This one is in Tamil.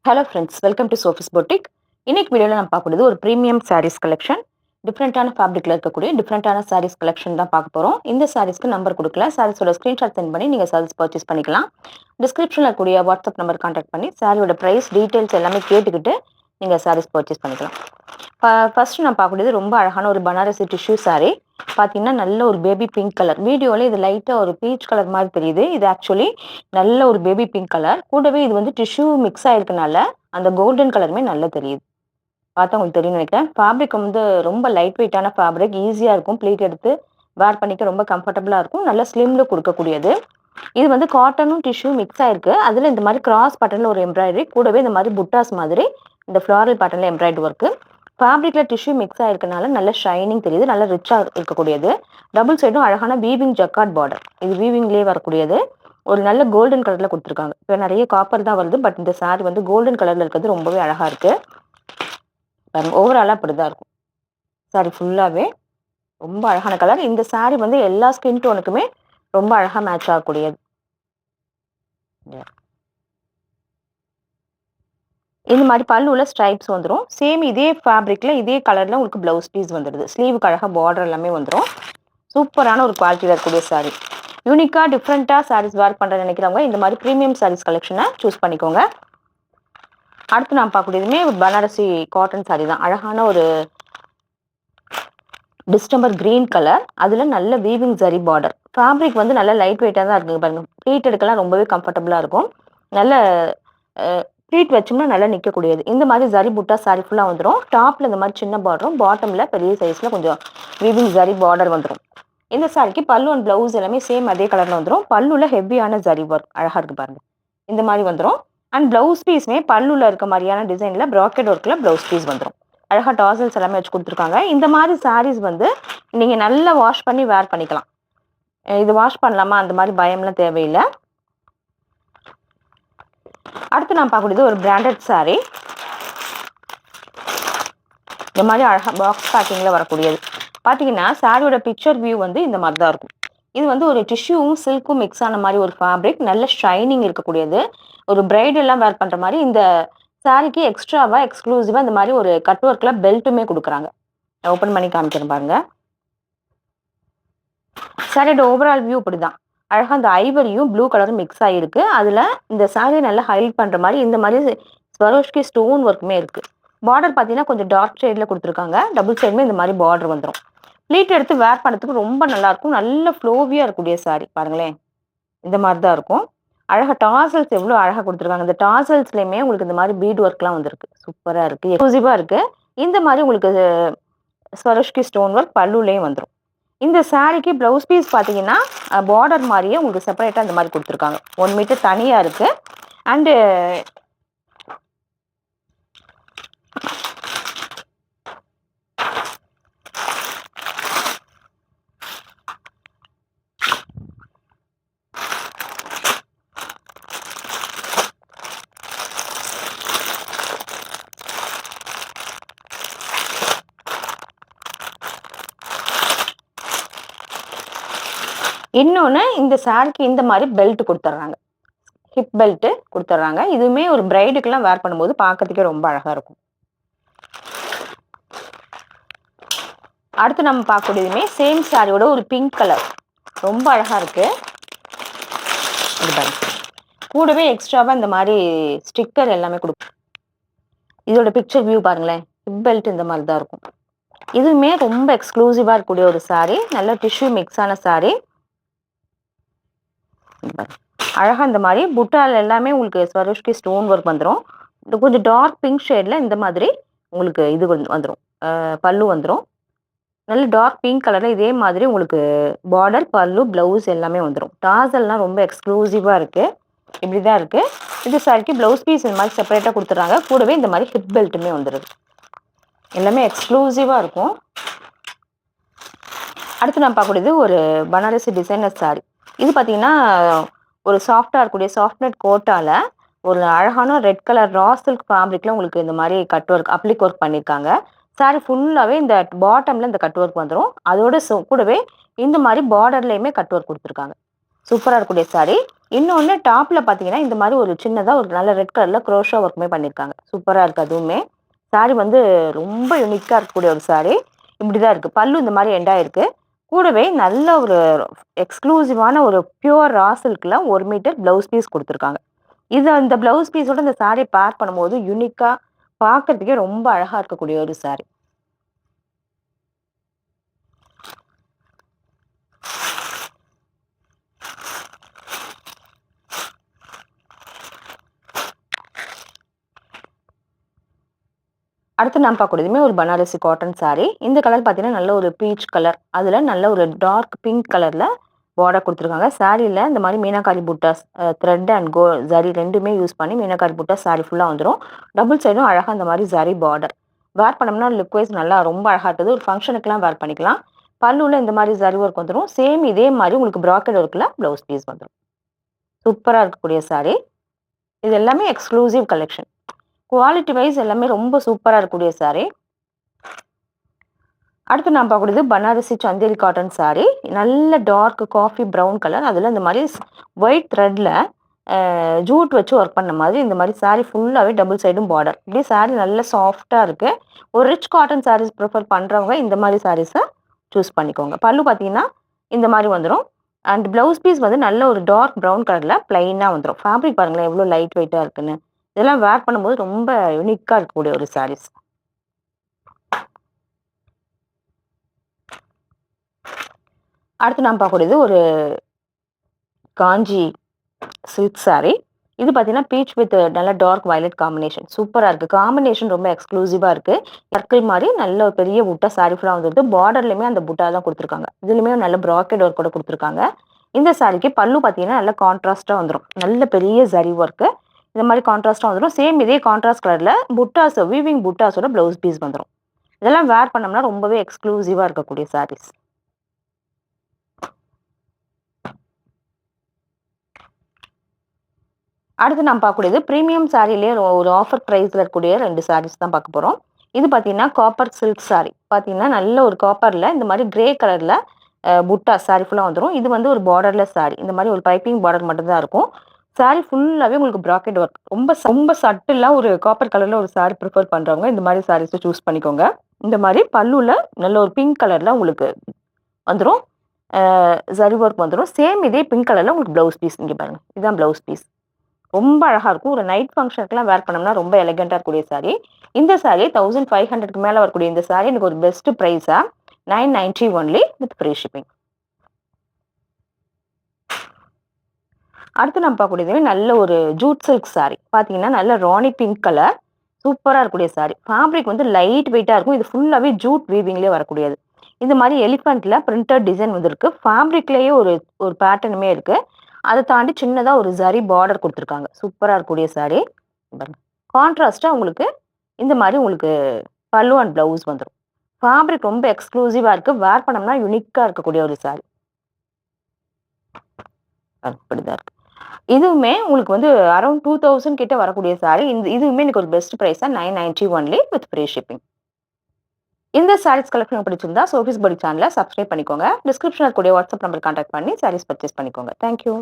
Hello friends, welcome to Sophie's boutique. இன்னைக்கு வீடியோவில் நம்ம பார்க்கக்கூடியது ஒரு ப்ரீமியம் சாரீஸ் கலெக்ஷன். டிஃப்ரெண்ட்டான ஃபேப்ரிக்கில் இருக்கக்கூடிய டிஃப்ரெண்ட்டான சாரீஸ் கலெக்ஷன் தான் பார்க்க போகிறோம். இந்த சாரீஸ்க்கு நம்பர் கொடுக்கல, சாரீஸோட ஸ்க்ரீன்ஷாட் சென்ட் பண்ணி நீங்கள் சாரீஸ் பர்ச்சேஸ் பண்ணிக்கலாம். டிஸ்கிரிப்ஷனில் இருக்கக்கூடிய வாட்ஸ்அப் நம்பர் கான்டாக்ட் பண்ணி சாரியோட ப்ரைஸ் டீட்டெயில்ஸ் எல்லாமே கேட்டுக்கிட்டு நீங்கள் சாரீஸ் பர்ச்சேஸ் பண்ணிக்கலாம். ஃபர்ஸ்ட் நான் பார்க்கக்கூடியது ரொம்ப அழகான ஒரு பனாரசி டிஷ்யூ சாரீ. பார்த்தீங்கன்னா நல்ல ஒரு பேபி பிங்க் கலர். வீடியோவில் இது லைட்டாக ஒரு பீச் கலர் மாதிரி தெரியுது. இது ஆக்சுவலி நல்ல ஒரு பேபி பிங்க் கலர். கூடவே இது வந்து டிஷ்யூ மிக்ஸ் ஆயிருக்கனால அந்த கோல்டன் கலருமே நல்லா தெரியுது. பார்த்தா உங்களுக்கு தெரியும்னு நினைக்கிறேன். ஃபேப்ரிக் வந்து ரொம்ப லைட் வெயிட்டான ஃபேப்ரிக். ஈஸியாக இருக்கும். ப்ளீட் எடுத்து வேர் பண்ணிக்க ரொம்ப கம்ஃபர்டபுளாக இருக்கும். நல்ல ஸ்லிம்ல கொடுக்கக்கூடியது. இது வந்து காட்டனும் டிஷ்யூ மிக்ஸ் ஆயிருக்கு. அதில் இந்த மாதிரி கிராஸ் பேட்டர்னில் ஒரு எம்ப்ராய்டரி, கூடவே இந்த மாதிரி புட்டாஸ் மாதிரி இந்த ஃப்ளாரல் பேட்டர்னில் எம்ப்ராய்டரி ஒர்க்கு. ஃபேப்ரிக்கில் டிஷ்யூ மிக்ஸ் ஆயிருக்கனால நல்ல ஷைனிங் தெரியுது. நல்ல ரிச்சாக இருக்கக்கூடியது. டபுள் சைடும் அழகான வீவிங் ஜக்கார்ட் பார்டர். இது வீவிங்லேயே வரக்கூடியது. ஒரு நல்ல கோல்டன் கலரில் கொடுத்துருக்காங்க. இப்போ நிறைய காப்பர் தான் வருது, பட் இந்த சாரி வந்து கோல்டன் கலரில் இருக்கிறது ரொம்பவே அழகாக இருக்குது. ஓவராலாக அப்படி தான் இருக்கும். சாரி ஃபுல்லாகவே ரொம்ப அழகான கலர். இந்த சாரி வந்து எல்லா ஸ்கின் டோனுக்குமே ரொம்ப அழகாக மேட்ச் ஆகக்கூடியது. இந்த மாதிரி பல்லுல ஸ்ட்ரைப்ஸ் வந்துடும். சேம் இதே ஃபேப்ரிக்கில் இதே கலரில் உங்களுக்கு ப்ளவுஸ் பீஸ் வந்துடுது. ஸ்லீவுக்கு அழகாக பார்டர் எல்லாமே வந்துடும். சூப்பரான ஒரு குவாலிட்டியில் இருக்கக்கூடிய சாரி. யூனிக்காக டிஃப்ரெண்ட்டாக சாரீஸ் வேர் பண்ணுற நினைக்கிறவங்க இந்த மாதிரி ப்ரீமியம் சாரீஸ் கலெக்ஷனை சூஸ் பண்ணிக்கோங்க. அடுத்து நான் பார்க்கக்கூடியதுமே பனாரசி காட்டன் சாரீ தான். அழகான ஒரு டிஸ்டம்பர் கிரீன் கலர். அதில் நல்ல வீவிங் ஜரி பார்டர். ஃபேப்ரிக் வந்து நல்ல லைட் வெயிட்டாக தான் இருக்குங்க பாருங்க. ப்ளீட் எடுக்கலாம் ரொம்பவே கம்ஃபர்டபுளாக இருக்கும். நல்ல ப்ளீட் வச்சோம்னா நல்லா நிற்கக்கூடியது. இந்த மாதிரி ஜரி புட்டா சாரி ஃபுல்லாக வந்துடும். டாப்பில் இந்த மாதிரி சின்ன பார்டரும், பாட்டமில் பெரிய சைஸில் கொஞ்சம் வீவிங் ஜரி பார்டர் வந்துடும். இந்த சாரிக்கு பல்லு அண்ட் ப்ளவுஸ் எல்லாமே சேம் அதே கலரில் வந்துடும். பல்லுல ஹெவியான ஜரி ஒர்க் அழகாக இருக்குது பாருங்க. இந்த மாதிரி வந்துடும். அண்ட் ப்ளவுஸ் பீஸுமே பல்லுல இருக்க மாதிரியான டிசைனில் ப்ராக்கெட் ஒர்க்கில் ப்ளவுஸ் பீஸ் வந்துடும். அழகாக டாசல்ஸ் எல்லாமே வச்சு கொடுத்துருக்காங்க. இந்த மாதிரி சாரீஸ் வந்து நீங்கள் நல்லா வாஷ் பண்ணி வேர் பண்ணிக்கலாம். இது வாஷ் பண்ணலாமா அந்த மாதிரி பயம்லாம் தேவையில்லை. அடுத்து நான் பார்க்கக்கூடியது ஒரு பிராண்டட் சாரீ. இந்த மாதிரி அழகாக பாக்ஸ் பேக்கிங்கில் வரக்கூடியது. பார்த்தீங்கன்னா சாரியோட பிக்சர் வியூ வந்து இந்த மாதிரி தான் இருக்கும். இது வந்து ஒரு டிஷ்யூவும் சில்க்கும் மிக்ஸ் ஆன மாதிரி ஒரு ஃபேப்ரிக். நல்ல ஷைனிங் இருக்கக்கூடியது. ஒரு பிரைட் எல்லாம் வேர் பண்ணுற மாதிரி இந்த சாரிக்கு எக்ஸ்ட்ராவாக எக்ஸ்க்ளூசிவாக இந்த மாதிரி ஒரு கட் ஒர்க்கில் பெல்ட்டுமே கொடுக்குறாங்க. ஓப்பன் பண்ணி காமிக்கிறேன் பாருங்க. சாரியோட ஓவரால் வியூ இப்படி தான். அழகாக அந்த ஐவரியும் ப்ளூ கலரும் மிக்ஸ் ஆகிருக்கு. அதில் இந்த சாரியை நல்லா ஹைலைட் பண்ணுற மாதிரி இந்த மாதிரி ஸ்வரோஷ்கி ஸ்டோன் ஒர்க்குமே இருக்குது. பார்டர் பார்த்தீங்கன்னா கொஞ்சம் டார்க் ஷேடில் கொடுத்துருக்காங்க. டபுள் சைடுமே இந்த மாதிரி பார்டர் வந்துடும். ப்ளீட் எடுத்து வேர் பண்ணுறதுக்கு ரொம்ப நல்லாயிருக்கும். நல்ல ஃப்ளோவியாக இருக்கக்கூடிய சாரி பாருங்களேன். இந்த மாதிரி தான் இருக்கும். அழகாக டாசல்ஸ் எவ்வளோ அழகாக கொடுத்துருக்காங்க. இந்த டாசல்ஸ்லேயுமே உங்களுக்கு இந்த மாதிரி பீட் ஒர்க்லாம் வந்துருக்கு. சூப்பராக இருக்குது. எக்ஸ்க்ளூசிவாக இருக்குது. இந்த மாதிரி உங்களுக்கு ஸ்வரோஷ்கி ஸ்டோன் ஒர்க் பல்லுலேயும் வந்துடும். இந்த சாரிக்கு ப்ளவுஸ் பீஸ் பார்த்தீங்கன்னா பார்டர் மாதிரியே உங்களுக்கு செப்பரேட்டாக இந்த மாதிரி கொடுத்துருக்காங்க. 1 மீட்டர் தனியாக இருக்குது. அண்டு இன்னொன்று இந்த சாரிக்கு இந்த மாதிரி பெல்ட் கொடுத்துட்றாங்க. ஹிப் பெல்ட்டு கொடுத்துட்றாங்க. இதுவுமே ஒரு பிரைடுக்கெல்லாம் வேர் பண்ணும்போது பார்க்கறதுக்கே ரொம்ப அழகாக இருக்கும். அடுத்து நம்ம பார்க்கக்கூடியதுமே சேம் சாரியோட ஒரு பிங்க் கலர். ரொம்ப அழகாக இருக்குது. இது பாருங்க. கூடவே எக்ஸ்ட்ராவாக இந்த மாதிரி ஸ்டிக்கர் எல்லாமே கொடுக்கும். இதோட பிக்சர் வியூ பாருங்களேன். ஹிப் பெல்ட் இந்த மாதிரி தான் இருக்கும். இதுவுமே ரொம்ப எக்ஸ்க்ளூசிவாக இருக்கக்கூடிய ஒரு சாரி. நல்ல டிஷ்யூ மிக்ஸான சாரி. அழகாக இந்த மாதிரி புட்டால் எல்லாமே உங்களுக்கு ஸ்வரோஷ்கி ஸ்டோன் ஒர்க் வந்துடும். கொஞ்சம் டார்க் பிங்க் ஷேடில் இந்த மாதிரி உங்களுக்கு இது வந்துடும். பல்லு வந்துடும். நல்ல டார்க் பிங்க் கலரில் இதே மாதிரி உங்களுக்கு பார்டர், பல்லு, ப்ளவுஸ் எல்லாமே வந்துடும். டாசல்லாம் ரொம்ப எக்ஸ்க்ளூசிவாக இருக்குது. இப்படி தான் இருக்குது. இது சாரிக்கு ப்ளவுஸ் பீஸ் இந்த மாதிரி செப்பரேட்டாக கொடுத்துட்றாங்க. கூடவே இந்த மாதிரி ஹிப் பெல்ட்டுமே வந்துடுது. எல்லாமே எக்ஸ்க்ளூசிவாக இருக்கும். அடுத்து நான் பார்க்கக்கூடியது ஒரு பனாரசி டிசைனர் சாரி. இது பார்த்தீங்கன்னா ஒரு சாஃப்டாக இருக்கக்கூடிய சாஃப்ட் நெட் கோட்டால் ஒரு அழகான ரெட் கலர் ரா சில்க் ஃபேப்ரிக்கில் உங்களுக்கு இந்த மாதிரி கட் ஒர்க் அப்ளிக் ஒர்க் பண்ணியிருக்காங்க. சாரி ஃபுல்லாகவே இந்த பாட்டமில் இந்த கட் ஒர்க் வந்துடும். அதோட கூடவே இந்த மாதிரி பார்டர்லேயுமே கட் ஒர்க் கொடுத்துருக்காங்க. சூப்பராக இருக்கக்கூடிய சாரி. இன்னொன்னு டாப்ல பார்த்தீங்கன்னா, இந்த மாரி ஒரு சின்னதா ஒரு நல்ல ரெட் கலர்ல குரோஷா ஒர்க்குமே பண்ணியிருக்காங்க. சூப்பரா இருக்கு அதுவுமே. சாரி வந்து ரொம்ப யூனிக்கா இருக்கக்கூடிய ஒரு சாரி. இப்படிதான் இருக்கு. பல்லு இந்த மாரி எண்ட் ஆயிருக்கு. கூடவே நல்ல ஒரு எக்ஸ்க்ளூசிவான ஒரு பியூர் ரா சில்க்ல 1 மீட்டர் ப்ளவுஸ் பீஸ் குடுத்துருக்காங்க. இந்த ப்ளவுஸ் பீஸோட இந்த சாரிய பேர் பண்ணும்போது யூனிக்கா பார்க்கறதுக்கே ரொம்ப அழகா இருக்கக்கூடிய ஒரு சாரி. அடுத்து நான் பார்க்கக்கூடியதுமே ஒரு பனாரசி காட்டன் சாரி. இந்த கலர் பார்த்தீங்கன்னா, நல்ல ஒரு பீச் கலர். அதுல நல்ல ஒரு டார்க் பிங்க் கலர்ல பார்டர் குடுத்துருக்காங்க. சாரில இந்த மாரி மீனாகாரி புட்டாஸ் த்ரெட் அண்ட் ஜரி 2மே யூஸ் பண்ணி மீனாகாரி புட்டாஸ் சாரி ஃபுல்லா வந்துரும். டபுள் சைடும் அழகா இந்த மாரி ஜரி பார்டர். வேர் பண்ணோம்னா லுக் வைஸ் நல்லா ரொம்ப அழகா இருக்குது. ஒரு ஃபங்ஷனுக்குலாம் வேர் பண்ணிக்கலாம். பல்லுல இந்த மாரி ஜரி ஒர்க் வந்துரும். சேம் இதே மாரி உங்களுக்கு ப்ராக்கெட் ஒர்க்ல ப்ளவுஸ் பீஸ் வந்துரும். சூப்பரா இருக்கக்கூடிய சாரி. இது எல்லாமே எக்ஸ்க்ளூசிவ் கலெக்ஷன். குவாலிட்டி வைஸ் எல்லாமே ரொம்ப சூப்பரா இருக்கக்கூடிய சாரி. அடுத்து நான் பார்க்கக்கூடியது பனாரசி சந்தேரி காட்டன் சாரி. நல்ல டார்க் காஃபி ப்ரவுன் கலர். அதுல இந்த மாரி ஒயிட் த்ரெட்ல ஜூட் வச்சு ஒர்க் பண்ண மாதிரி இந்த மாரி சாரி ஃபுல்லாவே டபுள் சைடும் பார்டர். இப்படியே சாரி நல்ல சாஃப்ட்டா இருக்கு. ஒரு ரிச் காட்டன் சாரீஸ் ப்ரிஃபர் பண்றவங்க இந்த மாரி சாரீஸ சூஸ் பண்ணிக்கோங்க. பல்லு பார்த்தீங்கன்னா, இந்த மாரி வந்துரும். அண்ட் ப்ளவுஸ் பீஸ் வந்து நல்ல ஒரு டார்க் ப்ரவுன் கலர்ல பிளைனா வந்துரும். ஃபேப்ரிக் பாருங்களேன் எவ்வளோ லைட் வெயிட்டா இருக்குன்னு. இதெல்லாம் வேர் பண்ணும்போது ரொம்ப யூனிக்கா இருக்கக்கூடிய ஒரு சாரீஸ். அடுத்து நான் பார்க்கக்கூடியது ஒரு காஞ்சி சில்க் சாரி. இது பார்த்தீங்கன்னா, பீச் வித் நல்ல டார்க் வயலட் காம்பினேஷன். சூப்பரா இருக்கு. காம்பினேஷன் ரொம்ப எக்ஸ்க்ளூசிவா இருக்கு. சர்க்கிள் மாரி நல்ல ஒரு பெரிய புட்டா சாரி ஃபுல்லா வந்துருது. பார்டர்லயுமே அந்த புட்டா தான் குடுத்துருக்காங்க. இதுலயுமே நல்ல ப்ராக்கெட் ஒர்க் கூட குடுத்துருக்காங்க. இந்த சாரிக்கு பல்லு பார்த்தீங்கன்னா, நல்ல கான்ட்ராஸ்ட்டா வந்துரும். நல்ல பெரிய ஜரி ஒர்க்கு. இந்த மாரி கான்ட்ராஸ்ட்டா வந்துரும். சேம் இதே கான்ட்ராஸ்ட் கலர்ல புட்டாஸ் வீவிங் புட்டாஸோட ப்ளவுஸ் பீஸ் வந்துரும். இதெல்லாம் வேர் பண்ணோம்னா ரொம்பவே எக்ஸ்க்ளூசிவா இருக்கக்கூடிய சாரீஸ். அடுத்து நான் பார்க்கக்கூடியது பிரீமியம் சாரிலயே ஒரு ஆஃபர் பிரைஸ்ல இருக்கக்கூடிய 2 சாரீஸ் தான் பார்க்க போறோம். இது பார்த்தீங்கன்னா, காப்பர் சில்க் சாரி. பார்த்தீங்கன்னா, நல்ல ஒரு காப்பர்ல இந்த மாரி கிரே கலர்ல புட்டா சாரி ஃபுல்லா வந்துரும். இது வந்து ஒரு பார்டர்லெஸ் சாரி. இந்த மாரி ஒரு பைப்பிங் பார்டர் மட்டும் தான் இருக்கும். சாரி ஃபுல்லாவே உங்களுக்கு ப்ராக்கெட் ஒர்க். ரொம்ப சட்டிலா ஒரு காப்பர் கலர்ல ஒரு சாரி ப்ரிஃபர் பண்றவங்க இந்த மாரி சாரீஸ சூஸ் பண்ணிக்கோங்க. இந்த மாரி பல்லுல நல்ல ஒரு பிங்க் கலர்ல உங்களுக்கு வந்துரும். ஜரி ஒர்க் வந்துரும். சேம் இதே பிங்க் கலர்ல உங்களுக்கு ப்ளவுஸ் பீஸ் இங்க பாருங்க. இதுதான் ப்ளவுஸ் பீஸ். ரொம்ப அழகா இருக்கும். ஒரு நைட் ஃபங்ஷனுக்குலாம் வேர் பண்ணோம்னா ரொம்ப எலகன்ட்டா இருக்கக்கூடிய சாரி. இந்த சாரி 1500க்கு மேல வரக்கூடிய இந்த சாரி எனக்கு ஒரு பெஸ்ட் பிரைஸா 990 ஒன்லி வித் ஃப்ரீ ஷிப்பிங். அடுத்து நம்ம பார்க்கக்கூடியது நல்ல ஒரு ஜூட் சில்க் சாரி. பார்த்தீங்கன்னா, நல்ல ராணி பிங்க் கலர். சூப்பரா இருக்கக்கூடிய சாரி. ஃபேப்ரிக் வந்து லைட் வெயிட்டா இருக்கும். இது ஃபுல்லாவே ஜூட் வீவிங்லயே வரக்கூடியது. இந்த மாரி எலிஃபண்ட்ல பிரிண்டட் டிசைன் வந்திருக்கு. ஃபேப்ரிக்லயே ஒரு ஒரு பேட்டர்னுமே இருக்கு. அத தாண்டி சின்னதா ஒரு ஜரி பார்டர் குடுத்துருக்காங்க. சூப்பரா இருக்கக்கூடிய சாரி. பாருங்க. கான்ட்ராஸ்ட்டா உங்களுக்கு இந்த மாரி உங்களுக்கு பல்லு அண்ட் ப்ளவுஸ் வந்துரும். ஃபேப்ரிக் ரொம்ப எக்ஸ்க்ளூசிவா இருக்கு. வேர் பண்ணோம்னா யூனிக்கா இருக்கக்கூடிய ஒரு சாரி. அப்படிதான் இருக்கு. இதுவுமே உங்களுக்கு வந்து அரவுண்ட் 2000 கிட்ட வரக்கூடிய சாரி. இதுவுமே எனக்கு ஒரு பெஸ்ட் பிரைஸா 990 ஒன்லி வித் ஃப்ரீ ஷிப்பிங். இந்த சாரீஸ் கலெக்ஷன் பிடிச்சிருந்தா சோஃபிஸ் படி சேனல சப்ஸ்கிரைப் பண்ணிக்கோங்க. டிஸ்கிரிப்ஷன்ல இருக்கக்கூடிய வாட்ஸ்அப் நம்பர் கான்டாக்ட் பண்ணி சாரீஸ் பர்ச்சேஸ் பண்ணிக்கோங்க. Thank you.